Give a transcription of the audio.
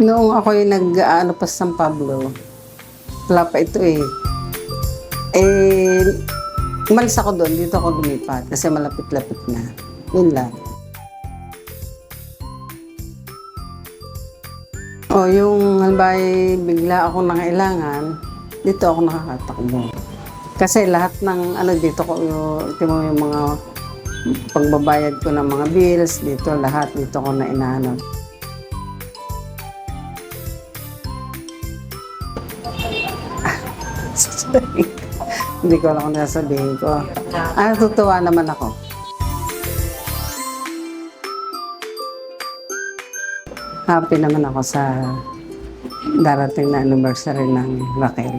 Noong ako'y nag-ano pa sa San Pablo, wala pa ito eh. Umalis ako doon, dito ako lumipat kasi malapit-lapit na. Yun lang. O yung halimbawa bigla ako nangailangan, dito ako nakakatakbo. Kasi lahat ng dito ko yung mga pagbabayad ko ng mga bills, dito lahat dito ko na inaano. Hindi ko alam kung nasabihin ko. Natutuwa naman ako. Happy naman ako sa darating na anniversary ng Raquel.